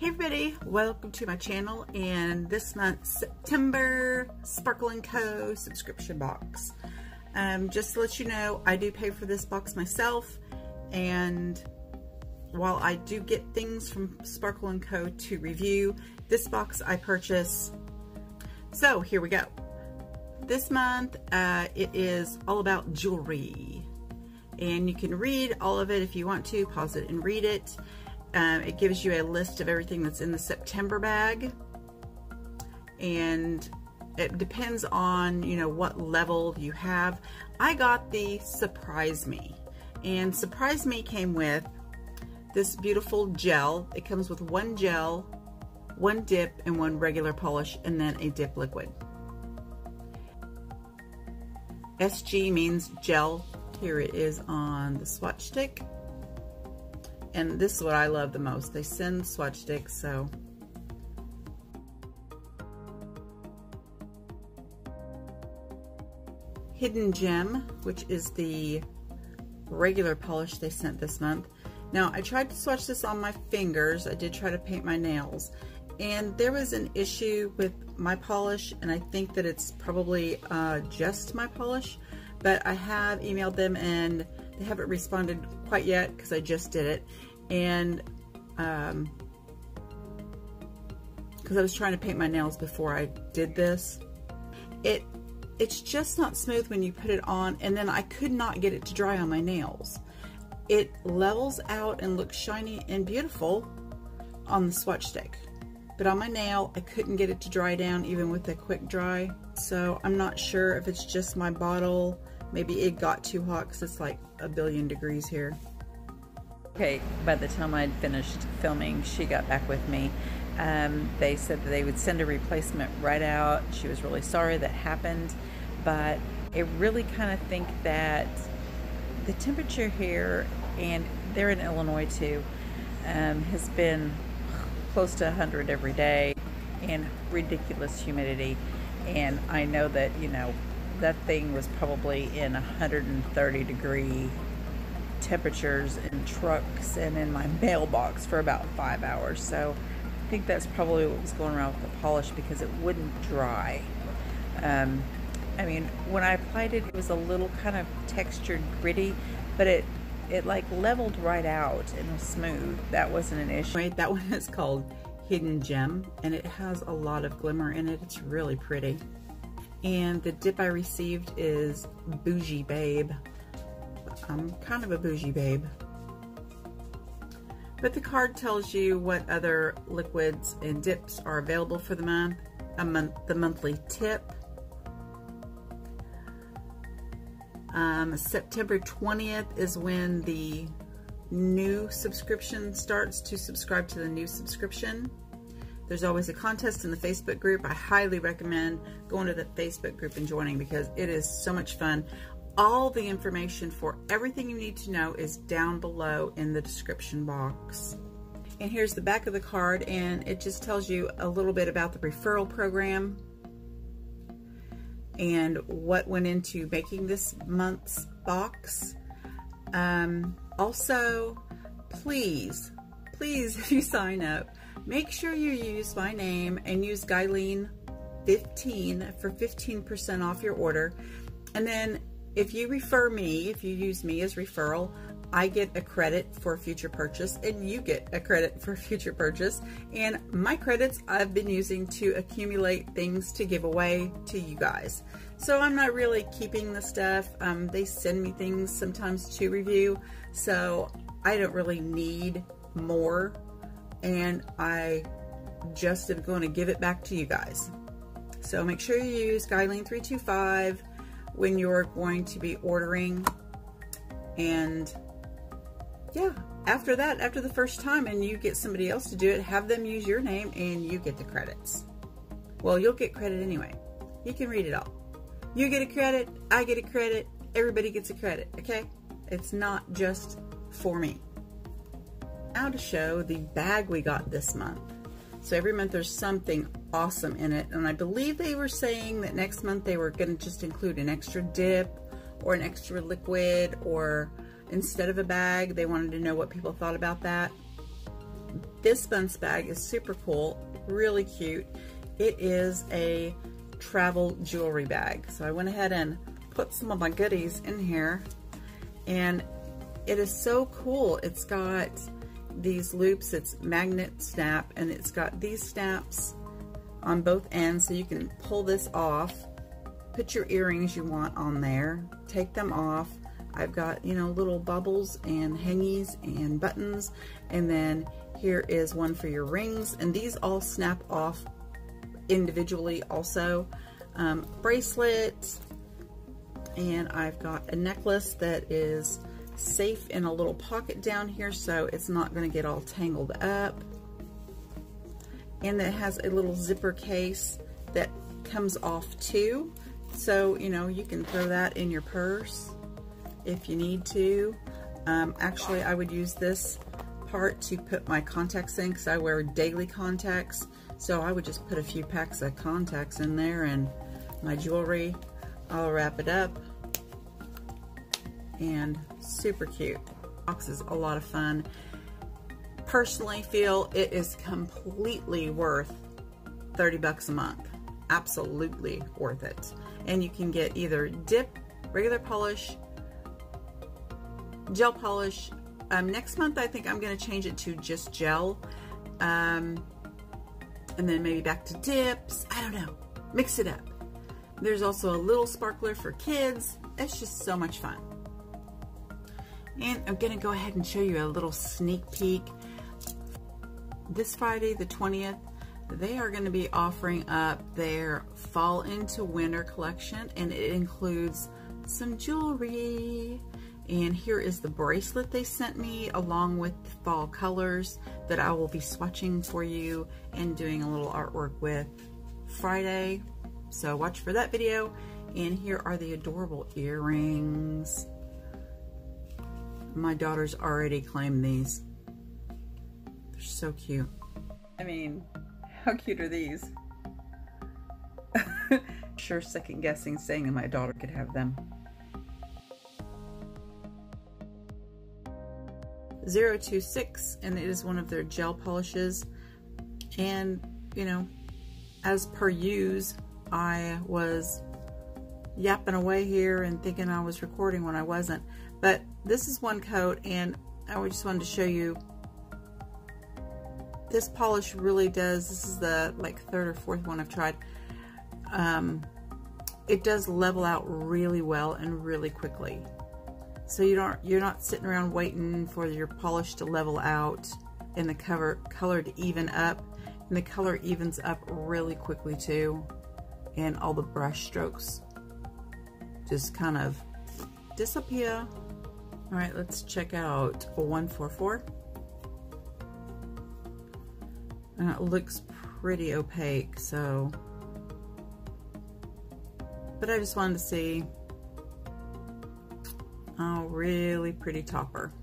Hey everybody, welcome to my channel and this month's September Sparkle & Co. subscription box. Just to let you know, I do pay for this box myself, and while I do get things from Sparkle & Co. to review, this box I purchase. So here we go. This month it is all about jewelry, and you can read all of it if you want to. Pause it and read it. It gives you a list of everything that's in the September bag, and it depends on, you know, what level you have. I got the Surprise Me, and Surprise Me came with this beautiful gel. It comes with one gel, one dip, and one regular polish, and then a dip liquid. SG means gel. Here it is on the swatch stick. And this is what I love the most. They send swatch sticks, so. Hidden Gem, which is the regular polish they sent this month. Now, I tried to swatch this on my fingers. I did try to paint my nails, and there was an issue with my polish, and I think that it's probably just my polish, but I have emailed them and they haven't responded quite yet because I just did it, and because I was trying to paint my nails before I did this. It's just not smooth when you put it on, and then I could not get it to dry on my nails. It levels out and looks shiny and beautiful on the swatch stick, but on my nail I couldn't get it to dry down even with a quick dry. So I'm not sure if it's just my bottle. Maybe it got too hot because it's like a billion degrees here. Okay, by the time I'd finished filming, she got back with me. They said that they would send a replacement right out. She was really sorry that happened, but I really kind of think that the temperature here, and they're in Illinois too, has been close to 100 every day and ridiculous humidity. And I know that, you know, that thing was probably in 130 degree temperatures in trucks and in my mailbox for about 5 hours. So I think that's probably what was going around with the polish, because it wouldn't dry. I mean, when I applied it, it was a little kind of textured, gritty, but it like leveled right out and was smooth. That wasn't an issue. Wait, that one is called Hidden Gem, and it has a lot of glimmer in it. It's really pretty. And the dip I received is Bougie Babe. I'm kind of a bougie babe. But the card tells you what other liquids and dips are available for the month, the monthly tip. September 20th is when the new subscription starts to subscribe to the new subscription. There's always a contest in the Facebook group. I highly recommend going to the Facebook group and joining, because it is so much fun. All the information for everything you need to know is down below in the description box. And here's the back of the card, and it just tells you a little bit about the referral program and what went into making this month's box. Also, please, if you sign up, make sure you use my name and use Guyleen15 for 15% off your order. And then if you refer me, if you use me as referral, I get a credit for a future purchase, and you get a credit for a future purchase. And my credits I've been using to accumulate things to give away to you guys. So I'm not really keeping the stuff. They send me things sometimes to review, so I don't really need more. And I just am going to give it back to you guys. So make sure you use Guyleen325 when you're going to be ordering. And yeah, after that, after the first time and you get somebody else to do it, have them use your name and you get the credits. Well, you'll get credit anyway. You can read it all. You get a credit, I get a credit, everybody gets a credit, okay? It's not just for me. Now to show the bag we got this month. So every month there's something awesome in it, and I believe they were saying that next month they were going to just include an extra dip or an extra liquid, or instead of a bag. They wanted to know what people thought about that. This bunce bag is super cool, really cute. It is a travel jewelry bag. So I went ahead and put some of my goodies in here, and it is so cool. It's got these loops, it's magnet snap, and it's got these snaps on both ends, so you can pull this off, put your earrings you want on there, take them off. I've got, you know, little bubbles and hangies and buttons, and then here is one for your rings, and these all snap off individually also. Bracelet, and I've got a necklace that is safe in a little pocket down here, so it's not going to get all tangled up. And it has a little zipper case that comes off too, so you know, you can throw that in your purse if you need to. Actually, I would use this part to put my contacts in, because I wear daily contacts, so I would just put a few packs of contacts in there, and my jewelry. I'll wrap it up, and super cute. Box is a lot of fun. Personally feel it is completely worth 30 bucks a month. Absolutely worth it. And you can get either dip, regular polish, gel polish. Next month I think I'm going to change it to just gel, and then maybe back to dips. I don't know, mix it up. There's also a little sparkler for kids. It's just so much fun. And I'm gonna go ahead and show you a little sneak peek. This Friday the 20th, they are going to be offering up their fall into winter collection, and it includes some jewelry. And here is the bracelet they sent me, along with fall colors that I will be swatching for you and doing a little artwork with Friday. So watch for that video. And here are the adorable earrings. My daughter's already claimed these. They're so cute. I mean, how cute are these? Sure, second guessing saying that my daughter could have them. 026, and it is one of their gel polishes. And you know, as per use, I was yapping away here and thinking I was recording when I wasn't. But this is one coat, and I just wanted to show you. This polish really does, this is the like third or fourth one I've tried. It does level out really well and really quickly. So you're not sitting around waiting for your polish to level out and the color to even up. And the color evens up really quickly too. And all the brush strokes just kind of disappear. All right, let's check out a 144. And it looks pretty opaque, so, but I just wanted to see. Oh, really pretty topper.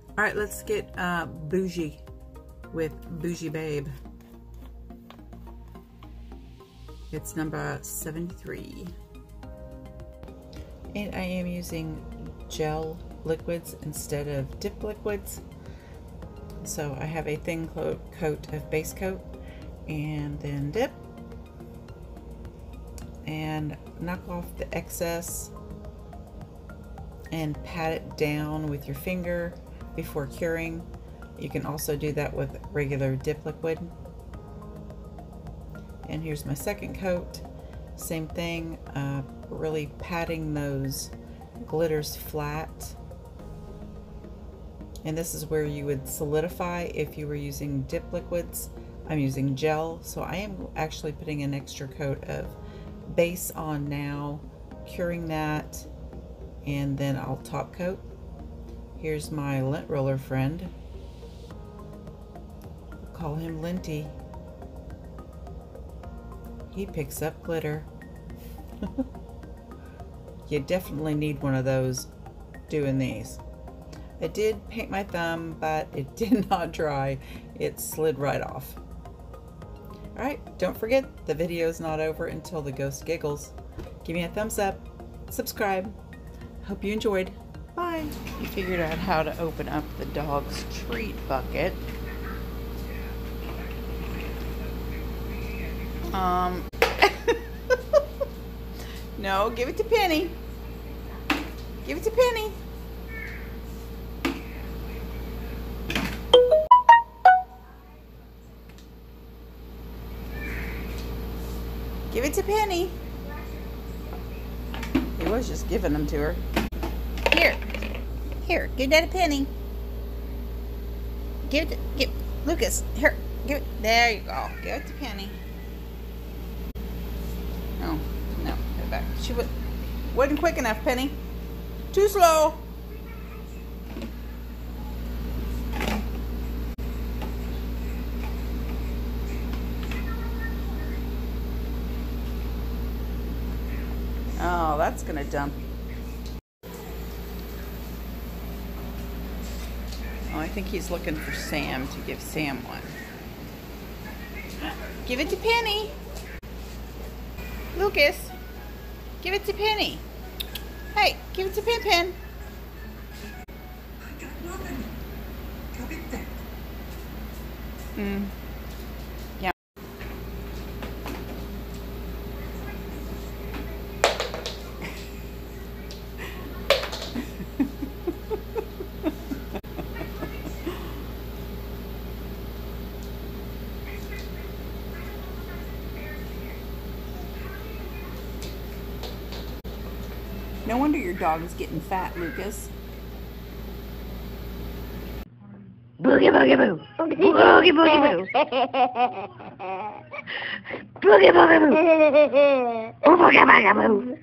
All right, let's get bougie with Bougie Babe. It's number 73. And I am using gel liquids instead of dip liquids. So I have a thin coat of base coat, and then dip, and knock off the excess and pat it down with your finger before curing. You can also do that with regular dip liquid. And here's my second coat. Same thing, really patting those glitters flat. And this is where you would solidify if you were using dip liquids. I'm using gel, so I am actually putting an extra coat of base on now, curing that, and then I'll top coat. Here's my lint roller friend. We'll call him Linty. He picks up glitter. You definitely need one of those doing these. I did paint my thumb, but it did not dry. It slid right off. All right, don't forget, the video is not over until the ghost giggles. Give me a thumbs up, subscribe. Hope you enjoyed. Bye. We figured out how to open up the dog's treat bucket. No, give it to Penny. Give it to Penny. Give it to Penny. He was just giving them to her. Here, give that a Penny. Give Lucas. Here, give it. There you go. Give it to Penny. Oh no, put it back. She wasn't quick enough, Penny. Too slow. Oh, that's gonna dump. Oh, I think he's looking for Sam to give Sam one. Give it to Penny. Lucas, give it to Penny. Hey, give it to Pin Pin. Yeah. No wonder your dog is getting fat, Lucas. Boogie boogie boo. Boogie boogie boo. Boogie boogie boo. Boogie boogie boo.